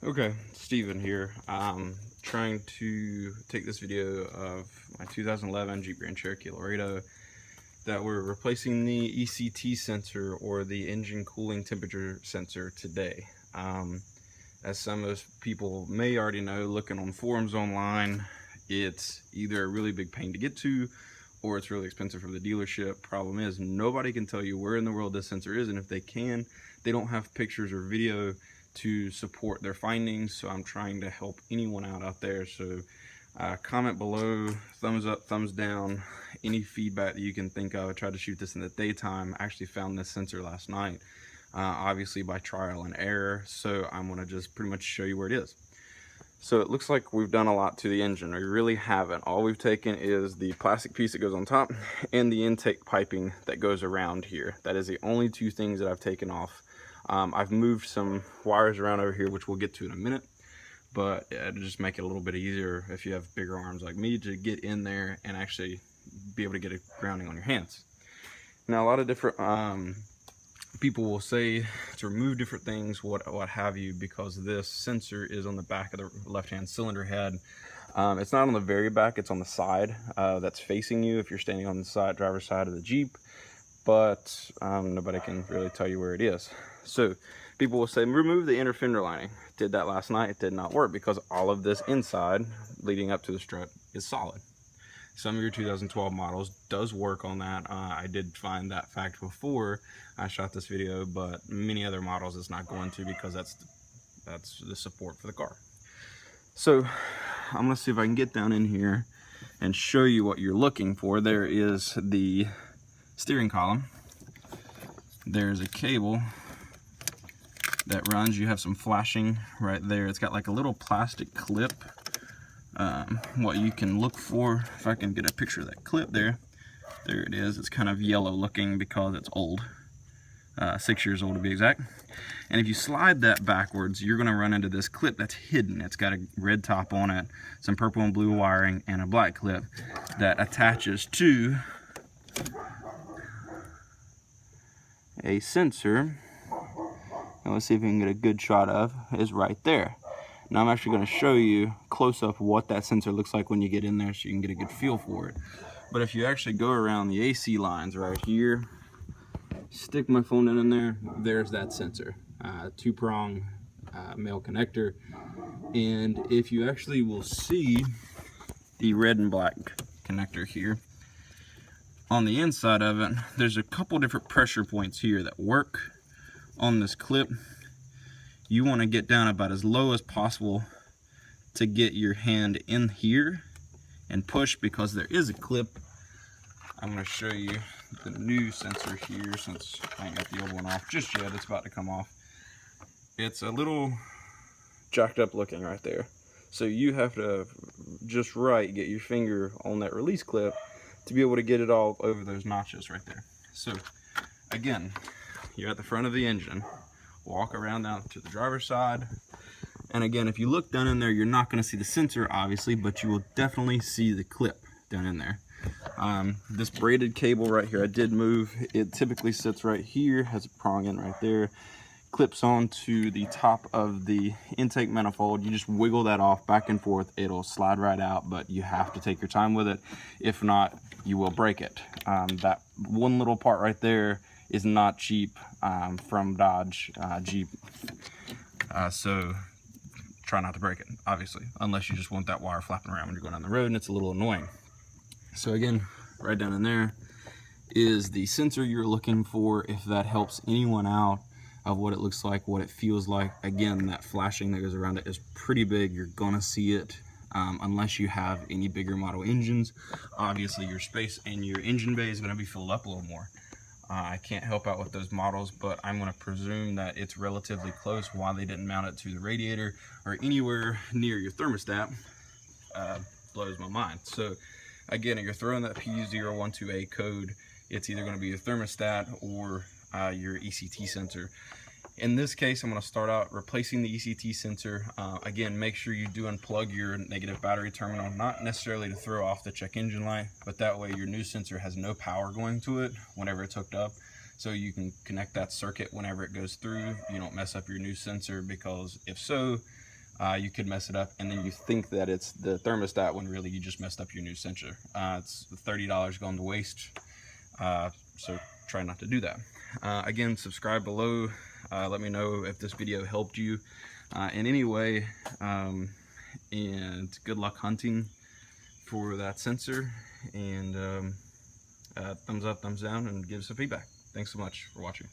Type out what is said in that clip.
Okay, Steven here. Trying to take this video of my 2011 Jeep Grand Cherokee Laredo that we're replacing the ECT sensor, or the engine cooling temperature sensor, today. As some of people may already know, looking on forums online, it's either a really big pain to get to or it's really expensive from the dealership. Problem is, nobody can tell you where in the world this sensor is, and if they can, they don't have pictures or video to support their findings. So I'm trying to help anyone out there. So comment below, thumbs up, thumbs down, any feedback that you can think of. I tried to shoot this in the daytime. I actually found this sensor last night, obviously by trial and error. So I'm gonna just pretty much show you where it is. So it looks like we've done a lot to the engine. We really haven't. All we've taken is the plastic piece that goes on top and the intake piping that goes around here. That is the only two things that I've taken off. I've moved some wires around over here, which we'll get to in a minute, but it'll just make it a little bit easier if you have bigger arms like me to get in there and actually be able to get a grounding on your hands. Now, a lot of different people will say to remove different things, what have you, because this sensor is on the back of the left-hand cylinder head. It's not on the very back, it's on the side that's facing you if you're standing on the driver's side of the Jeep, but nobody can really tell you where it is. So people will say, remove the inner fender lining. Did that last night. It did not work because all of this inside leading up to the strut is solid. Some of your 2012 models does work on that. I did find that fact before I shot this video, but many other models it's not going to, because that's the support for the car. So I'm gonna see if I can get down in here and show you what you're looking for. There is the steering column. There's a cable that runs. You have some flashing right there. It's got like a little plastic clip. What you can look for, if I can get a picture of that clip there it is. It's kind of yellow looking because it's old, 6 years old to be exact. And if you slide that backwards, you're going to run into this clip that's hidden. It's got a red top on it, some purple and blue wiring, and a black clip that attaches to a sensor. And let's see if we can get a good shot of, is right there. Now I'm actually going to show you close up what that sensor looks like when you get in there, so you can get a good feel for it. But if you actually go around the AC lines right here, stick my phone in there, there's that sensor, two-prong male connector. And if you actually will see the red and black connector here, on the inside of it, there's a couple different pressure points here that work on this clip. You want to get down about as low as possible to get your hand in here and push, because there is a clip. I'm going to show you the new sensor here, since I ain't got the old one off just yet. It's about to come off. It's a little jacked up looking right there. So you have to just get your finger on that release clip to be able to get it all over those notches right there. So again, you're at the front of the engine. Walk around down to the driver's side, and again, if you look down in there, you're not going to see the sensor obviously, but you will definitely see the clip down in there. This braided cable right here, I did move. It typically sits right here, has a prong in right there, clips onto the top of the intake manifold. You just wiggle that off back and forth, it'll slide right out, but you have to take your time with it. If not, you will break it. That one little part right there is not cheap, from Dodge, Jeep. So try not to break it, obviously, unless you just want that wire flapping around when you're going down the road and it's a little annoying. So again, right down in there is the sensor you're looking for, if that helps anyone out of what it looks like, what it feels like. Again, that flashing that goes around it is pretty big. You're gonna see it, unless you have any bigger model engines. Obviously your space in your engine bay is gonna be filled up a little more. I can't help out with those models, but I'm going to presume that it's relatively close. Why they didn't mount it to the radiator or anywhere near your thermostat blows my mind. So again, if you're throwing that P012A code, it's either going to be your thermostat or your ECT sensor. In this case, I'm going to start out replacing the ECT sensor. Again, make sure you do unplug your negative battery terminal, not necessarily to throw off the check engine light, but that way your new sensor has no power going to it whenever it's hooked up. So you can connect that circuit whenever it goes through. You don't mess up your new sensor, because if so, you could mess it up, and then you think that it's the thermostat when really you just messed up your new sensor. It's $30 going to waste, so try not to do that. Again, subscribe below. Let me know if this video helped you in any way, and good luck hunting for that sensor, and thumbs up, thumbs down, and give us some feedback. Thanks so much for watching.